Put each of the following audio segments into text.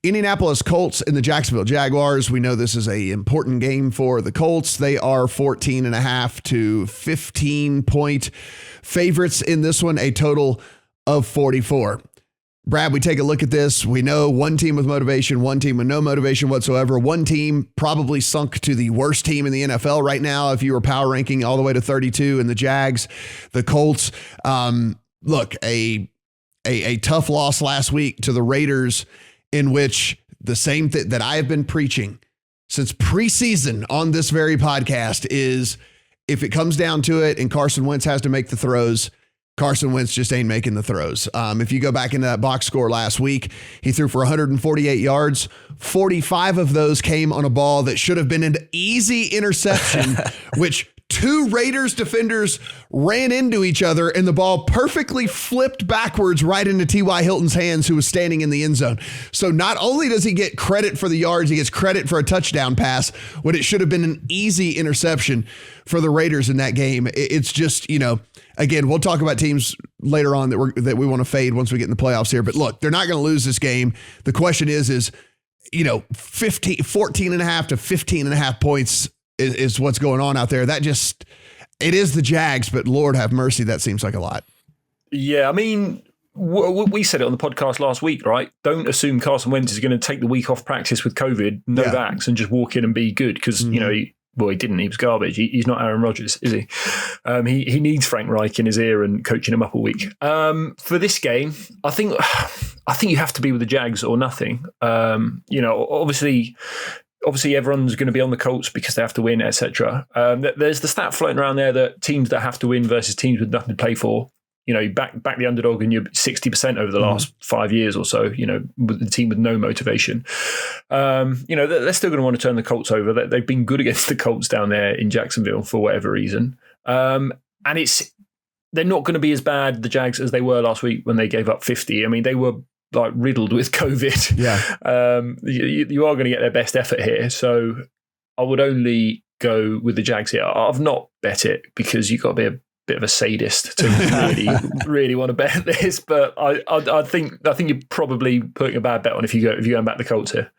Indianapolis Colts and the Jacksonville Jaguars. We know this is a important game for the Colts. They are 14.5 to 15-point favorites in this one, a total of 44. Brad, we take a look at this. We know one team with motivation, one team with no motivation whatsoever. One team probably sunk to the worst team in the NFL right now if you were power ranking all the way to 32, and the Jags, the Colts. Look, a tough loss last week to the Raiders, in which the same thing that I have been preaching since preseason on this very podcast is, if it comes down to it and Carson Wentz has to make the throws, Carson Wentz just ain't making the throws. If you go back into that box score last week, he threw for 148 yards. 45 of those came on a ball that should have been an easy interception, which two Raiders defenders ran into each other and the ball perfectly flipped backwards right into T.Y. Hilton's hands, who was standing in the end zone. So not only does he get credit for the yards, he gets credit for a touchdown pass when it should have been an easy interception for the Raiders in that game. It's just, again, we'll talk about teams later on that we want to fade once we get in the playoffs here. But look, they're not going to lose this game. The question is 14.5 to 15.5 points is what's going on out there. It is the Jags, but Lord have mercy, that seems like a lot. Yeah, I mean, we said it on the podcast last week, right? Don't assume Carson Wentz is going to take the week off practice with COVID, no vax, and just walk in and be good, because, he didn't. He was garbage. He's not Aaron Rodgers, is he? He needs Frank Reich in his ear and coaching him up a week. For this game, I think you have to be with the Jags or nothing. Obviously, everyone's going to be on the Colts because they have to win, etc. There's the stat floating around there that teams that have to win versus teams with nothing to play for, back the underdog, and you're 60% over the last 5 years or so, with the team with no motivation. They're still going to want to turn the Colts over. They've been good against the Colts down there in Jacksonville for whatever reason. And they're not going to be as bad, the Jags, as they were last week when they gave up 50. I mean, they were like riddled with COVID. Yeah. You are going to get their best effort here. So I would only go with the Jags here. I've not bet it because you've got to be a bit of a sadist to really want to bet this. But I think you're probably putting a bad bet on if you go and back the Colts here.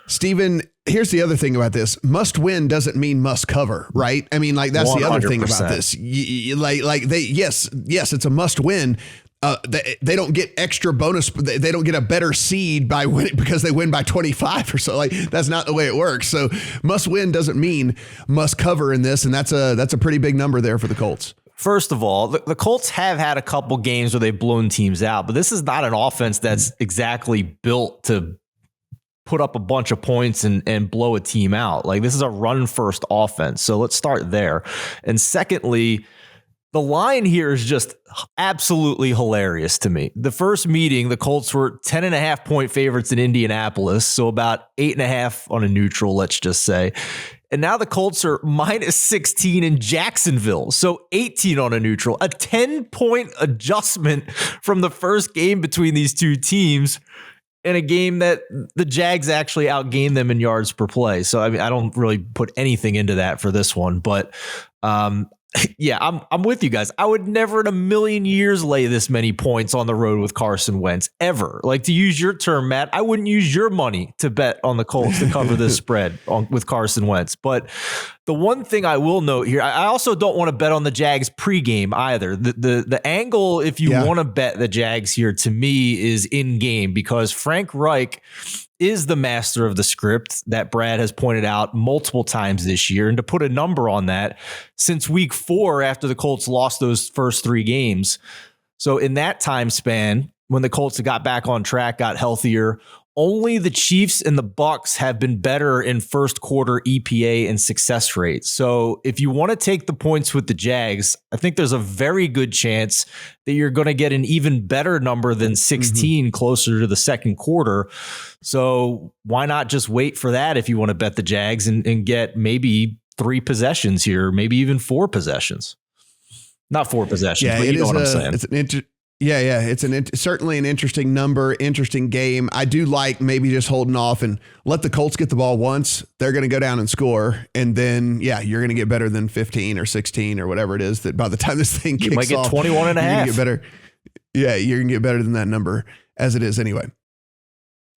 Stephen, here's the other thing about this. Must win doesn't mean must cover, right? I mean, like, that's 100%. The other thing about this. Yes, it's a must win. They don't get extra bonus. They don't get a better seed by winning because they win by 25 or so. Like, that's not the way it works. So must win doesn't mean must cover in this. And that's a pretty big number there for the Colts. First of all, the Colts have had a couple games where they've blown teams out, but this is not an offense that's exactly built to put up a bunch of points and blow a team out. Like, this is a run first offense. So let's start there. And secondly, the line here is just absolutely hilarious to me. The first meeting, the Colts were 10.5 point favorites in Indianapolis, so about 8.5 on a neutral, let's just say. And now the Colts are minus 16 in Jacksonville, so 18 on a neutral. A 10-point adjustment from the first game between these two teams in a game that the Jags actually outgained them in yards per play. So, I mean, I don't really put anything into that for this one, but yeah, I'm with you guys. I would never in a million years lay this many points on the road with Carson Wentz, ever. Like, to use your term, Matt, I wouldn't use your money to bet on the Colts to cover this spread with Carson Wentz. But the one thing I will note here, I also don't want to bet on the Jags pregame either. The angle, if you want to bet the Jags here, to me, is in game, because Frank Reich is the master of the script that Brad has pointed out multiple times this year. And to put a number on that, since week 4, after the Colts lost those first 3 games. So in that time span, when the Colts got back on track, got healthier, only the Chiefs and the Bucks have been better in first quarter EPA and success rate. So if you want to take the points with the Jags, I think there's a very good chance that you're going to get an even better number than 16 closer to the second quarter. So why not just wait for that if you want to bet the Jags and get maybe 3 possessions here, maybe even 4 possessions. Not 4 possessions, but you know what I'm saying. It's certainly an interesting number, interesting game. I do like maybe just holding off and let the Colts get the ball once. They're going to go down and score. And then, you're going to get better than 15 or 16 or whatever it is that by the time this thing kicks off. You might get 21 and a half. You're going to get better. Yeah, you're going to get better than that number as it is anyway.